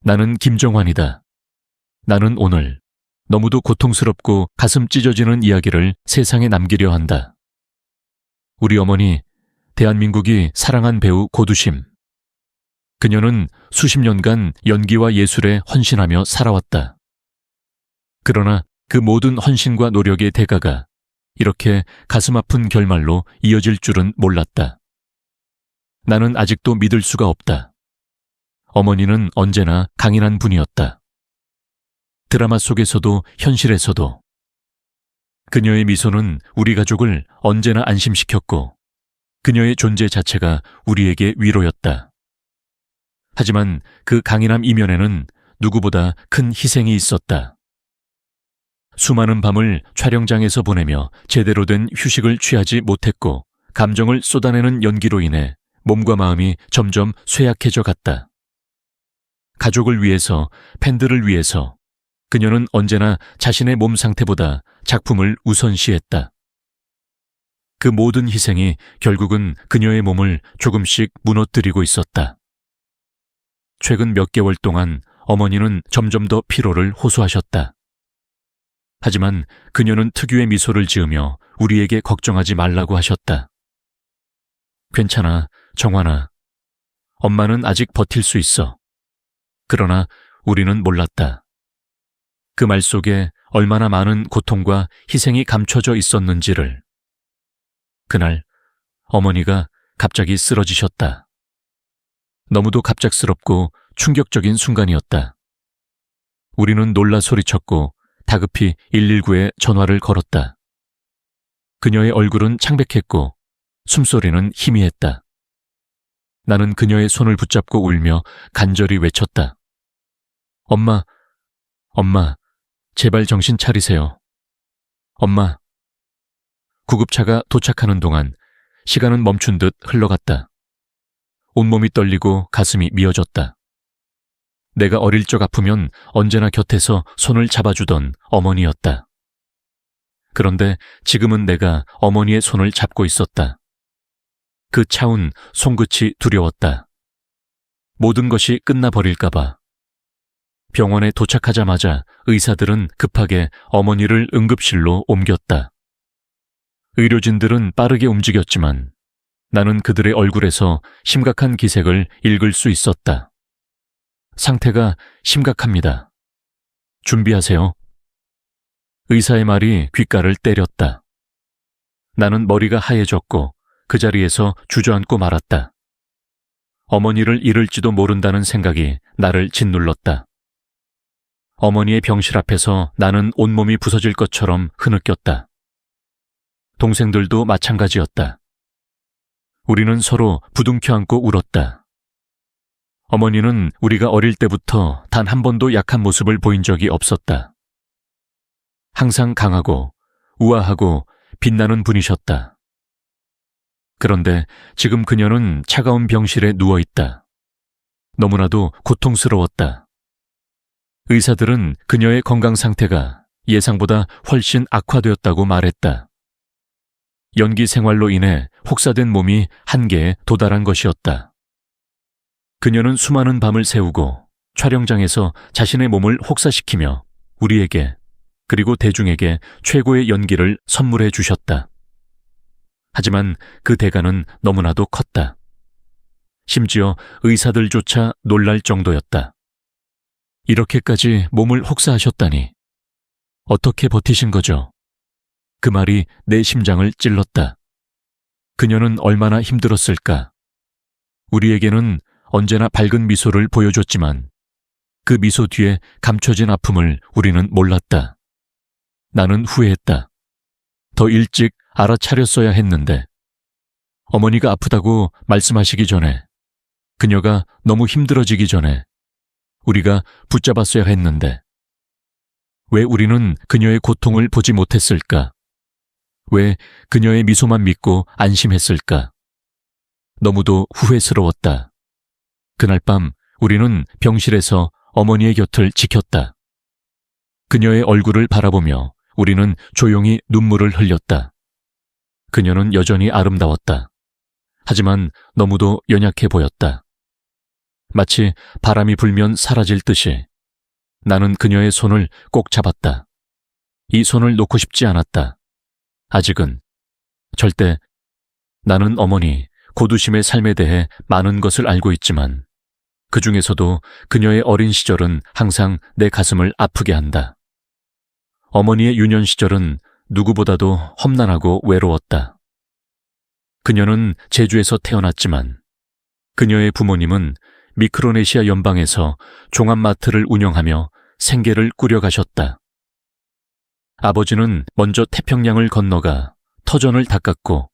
나는 김정환이다. 나는 오늘 너무도 고통스럽고 가슴 찢어지는 이야기를 세상에 남기려 한다. 우리 어머니, 대한민국이 사랑한 배우 고두심. 그녀는 수십 년간 연기와 예술에 헌신하며 살아왔다. 그러나 그 모든 헌신과 노력의 대가가 이렇게 가슴 아픈 결말로 이어질 줄은 몰랐다. 나는 아직도 믿을 수가 없다. 어머니는 언제나 강인한 분이었다. 드라마 속에서도 현실에서도. 그녀의 미소는 우리 가족을 언제나 안심시켰고 그녀의 존재 자체가 우리에게 위로였다. 하지만 그 강인함 이면에는 누구보다 큰 희생이 있었다. 수많은 밤을 촬영장에서 보내며 제대로 된 휴식을 취하지 못했고 감정을 쏟아내는 연기로 인해 몸과 마음이 점점 쇠약해져 갔다. 가족을 위해서, 팬들을 위해서 그녀는 언제나 자신의 몸 상태보다 작품을 우선시했다. 그 모든 희생이 결국은 그녀의 몸을 조금씩 무너뜨리고 있었다. 최근 몇 개월 동안 어머니는 점점 더 피로를 호소하셨다. 하지만 그녀는 특유의 미소를 지으며 우리에게 걱정하지 말라고 하셨다. 괜찮아, 정환아. 엄마는 아직 버틸 수 있어. 그러나 우리는 몰랐다. 그 말 속에 얼마나 많은 고통과 희생이 감춰져 있었는지를. 그날 어머니가 갑자기 쓰러지셨다. 너무도 갑작스럽고 충격적인 순간이었다. 우리는 놀라 소리쳤고 다급히 119에 전화를 걸었다. 그녀의 얼굴은 창백했고 숨소리는 희미했다. 나는 그녀의 손을 붙잡고 울며 간절히 외쳤다. 엄마, 제발 정신 차리세요. 엄마. 구급차가 도착하는 동안 시간은 멈춘 듯 흘러갔다. 온몸이 떨리고 가슴이 미어졌다. 내가 어릴 적 아프면 언제나 곁에서 손을 잡아주던 어머니였다. 그런데 지금은 내가 어머니의 손을 잡고 있었다. 그 차운 손끝이 두려웠다. 모든 것이 끝나버릴까봐. 병원에 도착하자마자 의사들은 급하게 어머니를 응급실로 옮겼다. 의료진들은 빠르게 움직였지만 나는 그들의 얼굴에서 심각한 기색을 읽을 수 있었다. 상태가 심각합니다. 준비하세요. 의사의 말이 귓가를 때렸다. 나는 머리가 하얘졌고 그 자리에서 주저앉고 말았다. 어머니를 잃을지도 모른다는 생각이 나를 짓눌렀다. 어머니의 병실 앞에서 나는 온몸이 부서질 것처럼 흐느꼈다. 동생들도 마찬가지였다. 우리는 서로 부둥켜 안고 울었다. 어머니는 우리가 어릴 때부터 단 한 번도 약한 모습을 보인 적이 없었다. 항상 강하고 우아하고 빛나는 분이셨다. 그런데 지금 그녀는 차가운 병실에 누워있다. 너무나도 고통스러웠다. 의사들은 그녀의 건강 상태가 예상보다 훨씬 악화되었다고 말했다. 연기 생활로 인해 혹사된 몸이 한계에 도달한 것이었다. 그녀는 수많은 밤을 새우고 촬영장에서 자신의 몸을 혹사시키며 우리에게 그리고 대중에게 최고의 연기를 선물해 주셨다. 하지만 그 대가는 너무나도 컸다. 심지어 의사들조차 놀랄 정도였다. 이렇게까지 몸을 혹사하셨다니. 어떻게 버티신 거죠? 그 말이 내 심장을 찔렀다. 그녀는 얼마나 힘들었을까? 우리에게는 언제나 밝은 미소를 보여줬지만 그 미소 뒤에 감춰진 아픔을 우리는 몰랐다. 나는 후회했다. 더 일찍 알아차렸어야 했는데 어머니가 아프다고 말씀하시기 전에 그녀가 너무 힘들어지기 전에 우리가 붙잡았어야 했는데 왜 우리는 그녀의 고통을 보지 못했을까? 왜 그녀의 미소만 믿고 안심했을까? 너무도 후회스러웠다. 그날 밤 우리는 병실에서 어머니의 곁을 지켰다. 그녀의 얼굴을 바라보며 우리는 조용히 눈물을 흘렸다. 그녀는 여전히 아름다웠다. 하지만 너무도 연약해 보였다. 마치 바람이 불면 사라질 듯이 나는 그녀의 손을 꼭 잡았다. 이 손을 놓고 싶지 않았다. 아직은. 절대. 나는 어머니 고두심의 삶에 대해 많은 것을 알고 있지만 그 중에서도 그녀의 어린 시절은 항상 내 가슴을 아프게 한다. 어머니의 유년 시절은 누구보다도 험난하고 외로웠다. 그녀는 제주에서 태어났지만 그녀의 부모님은 미크로네시아 연방에서 종합마트를 운영하며 생계를 꾸려가셨다. 아버지는 먼저 태평양을 건너가 터전을 닦았고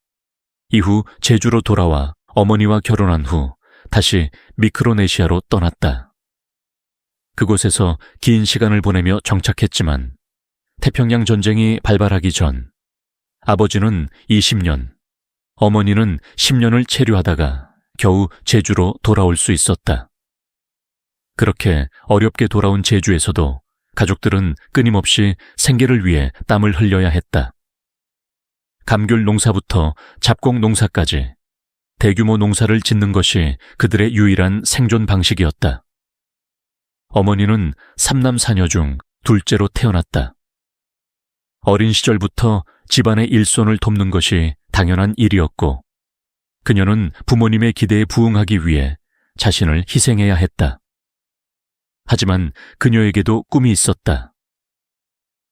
이후 제주로 돌아와 어머니와 결혼한 후 다시 미크로네시아로 떠났다. 그곳에서 긴 시간을 보내며 정착했지만 태평양 전쟁이 발발하기 전 아버지는 20년, 어머니는 10년을 체류하다가 겨우 제주로 돌아올 수 있었다. 그렇게 어렵게 돌아온 제주에서도 가족들은 끊임없이 생계를 위해 땀을 흘려야 했다. 감귤 농사부터 잡곡 농사까지 대규모 농사를 짓는 것이 그들의 유일한 생존 방식이었다. 어머니는 3남 4녀 중 둘째로 태어났다. 어린 시절부터 집안의 일손을 돕는 것이 당연한 일이었고 그녀는 부모님의 기대에 부응하기 위해 자신을 희생해야 했다. 하지만 그녀에게도 꿈이 있었다.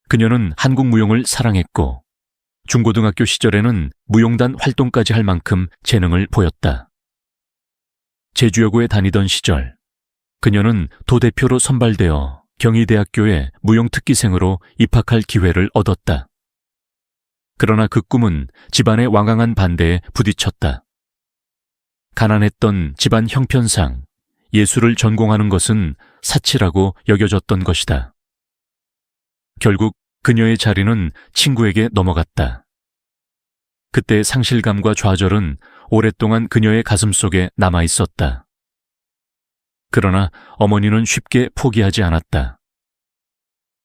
그녀는 한국 무용을 사랑했고 중고등학교 시절에는 무용단 활동까지 할 만큼 재능을 보였다. 제주여고에 다니던 시절 그녀는 도대표로 선발되어 경희대학교에 무용특기생으로 입학할 기회를 얻었다. 그러나 그 꿈은 집안의 완강한 반대에 부딪혔다. 가난했던 집안 형편상 예술을 전공하는 것은 사치라고 여겨졌던 것이다. 결국 그녀의 자리는 친구에게 넘어갔다. 그때의 상실감과 좌절은 오랫동안 그녀의 가슴속에 남아 있었다. 그러나 어머니는 쉽게 포기하지 않았다.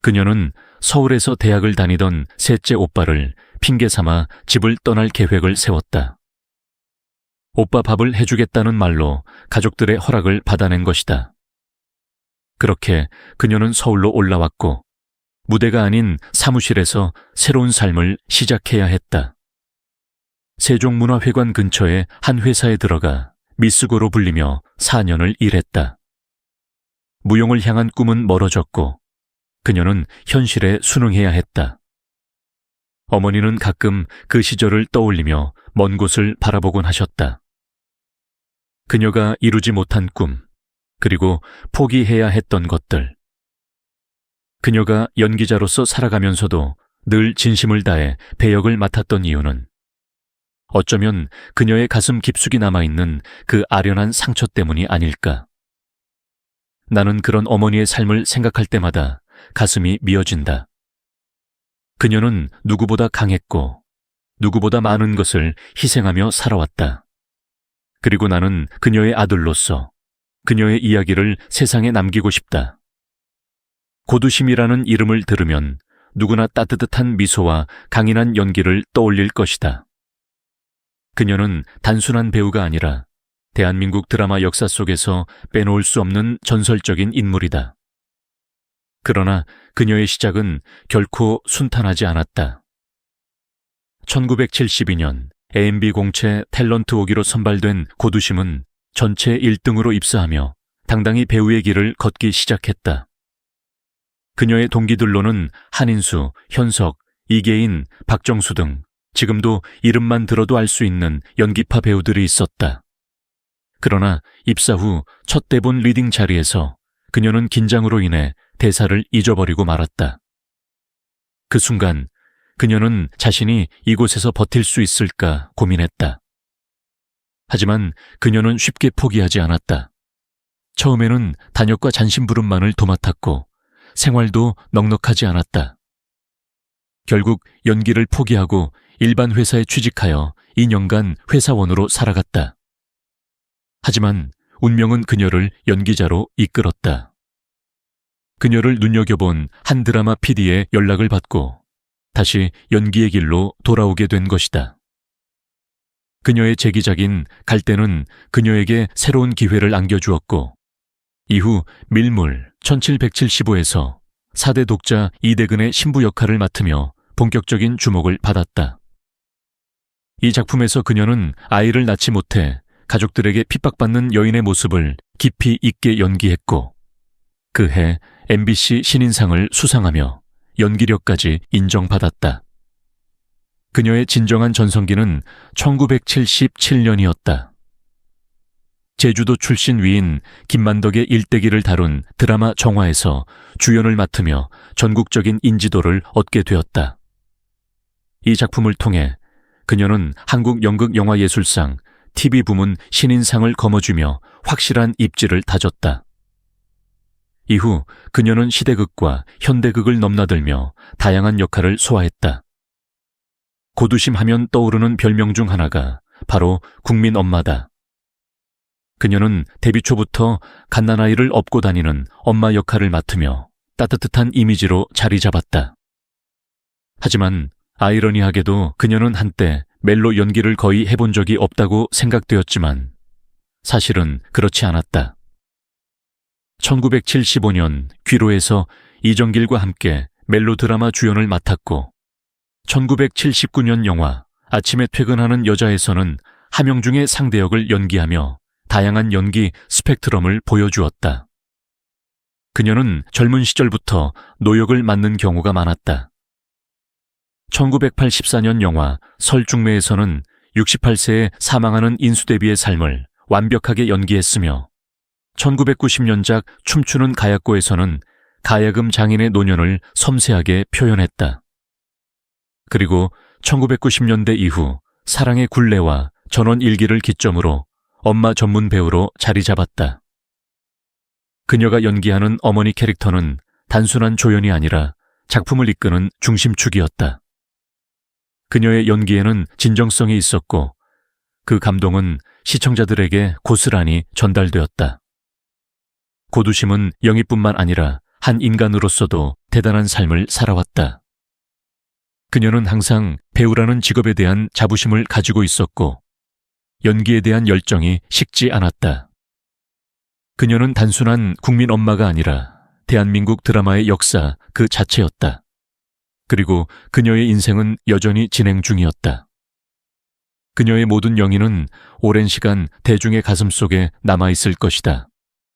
그녀는 서울에서 대학을 다니던 셋째 오빠를 핑계 삼아 집을 떠날 계획을 세웠다. 오빠 밥을 해주겠다는 말로 가족들의 허락을 받아낸 것이다. 그렇게 그녀는 서울로 올라왔고 무대가 아닌 사무실에서 새로운 삶을 시작해야 했다. 세종문화회관 근처의 한 회사에 들어가 미스고로 불리며 4년을 일했다. 무용을 향한 꿈은 멀어졌고 그녀는 현실에 순응해야 했다. 어머니는 가끔 그 시절을 떠올리며 먼 곳을 바라보곤 하셨다. 그녀가 이루지 못한 꿈, 그리고 포기해야 했던 것들. 그녀가 연기자로서 살아가면서도 늘 진심을 다해 배역을 맡았던 이유는 어쩌면 그녀의 가슴 깊숙이 남아있는 그 아련한 상처 때문이 아닐까. 나는 그런 어머니의 삶을 생각할 때마다 가슴이 미어진다. 그녀는 누구보다 강했고 누구보다 많은 것을 희생하며 살아왔다. 그리고 나는 그녀의 아들로서 그녀의 이야기를 세상에 남기고 싶다. 고두심이라는 이름을 들으면 누구나 따뜻한 미소와 강인한 연기를 떠올릴 것이다. 그녀는 단순한 배우가 아니라 대한민국 드라마 역사 속에서 빼놓을 수 없는 전설적인 인물이다. 그러나 그녀의 시작은 결코 순탄하지 않았다. 1972년 AMB 공채 탤런트 5기로 선발된 고두심은 전체 1등으로 입사하며 당당히 배우의 길을 걷기 시작했다. 그녀의 동기들로는 한인수, 현석, 이계인, 박정수 등 지금도 이름만 들어도 알 수 있는 연기파 배우들이 있었다. 그러나 입사 후 첫 대본 리딩 자리에서 그녀는 긴장으로 인해 대사를 잊어버리고 말았다. 그 순간 그녀는 자신이 이곳에서 버틸 수 있을까 고민했다. 하지만 그녀는 쉽게 포기하지 않았다. 처음에는 단역과 잔심부름만을 도맡았고 생활도 넉넉하지 않았다. 결국 연기를 포기하고 일반 회사에 취직하여 2년간 회사원으로 살아갔다. 하지만 운명은 그녀를 연기자로 이끌었다. 그녀를 눈여겨본 한 드라마 PD의 연락을 받고 다시 연기의 길로 돌아오게 된 것이다. 그녀의 재기작인 갈대는 그녀에게 새로운 기회를 안겨주었고 이후 밀물 1775에서 4대 독자 이대근의 신부 역할을 맡으며 본격적인 주목을 받았다. 이 작품에서 그녀는 아이를 낳지 못해 가족들에게 핍박받는 여인의 모습을 깊이 있게 연기했고 그 해 MBC 신인상을 수상하며 연기력까지 인정받았다. 그녀의 진정한 전성기는 1977년이었다. 제주도 출신 위인 김만덕의 일대기를 다룬 드라마 정화에서 주연을 맡으며 전국적인 인지도를 얻게 되었다. 이 작품을 통해 그녀는 한국 연극영화예술상 TV 부문 신인상을 거머쥐며 확실한 입지를 다졌다. 이후 그녀는 시대극과 현대극을 넘나들며 다양한 역할을 소화했다. 고두심 하면 떠오르는 별명 중 하나가 바로 국민 엄마다. 그녀는 데뷔 초부터 갓난아이를 업고 다니는 엄마 역할을 맡으며 따뜻한 이미지로 자리 잡았다. 하지만 아이러니하게도 그녀는 한때 멜로 연기를 거의 해본 적이 없다고 생각되었지만 사실은 그렇지 않았다. 1975년 귀로에서 이정길과 함께 멜로 드라마 주연을 맡았고 1979년 영화 아침에 퇴근하는 여자에서는 함영중의 상대역을 연기하며 다양한 연기 스펙트럼을 보여주었다. 그녀는 젊은 시절부터 노역을 맡는 경우가 많았다. 1984년 영화 설중매에서는 68세에 사망하는 인수대비의 삶을 완벽하게 연기했으며 1990년작 춤추는 가야꼬에서는 가야금 장인의 노년을 섬세하게 표현했다. 그리고 1990년대 이후 사랑의 굴레와 전원일기를 기점으로 엄마 전문 배우로 자리 잡았다. 그녀가 연기하는 어머니 캐릭터는 단순한 조연이 아니라 작품을 이끄는 중심축이었다. 그녀의 연기에는 진정성이 있었고 그 감동은 시청자들에게 고스란히 전달되었다. 고두심은 영희뿐만 아니라 한 인간으로서도 대단한 삶을 살아왔다. 그녀는 항상 배우라는 직업에 대한 자부심을 가지고 있었고 연기에 대한 열정이 식지 않았다. 그녀는 단순한 국민 엄마가 아니라 대한민국 드라마의 역사 그 자체였다. 그리고 그녀의 인생은 여전히 진행 중이었다. 그녀의 모든 영희는 오랜 시간 대중의 가슴 속에 남아있을 것이다.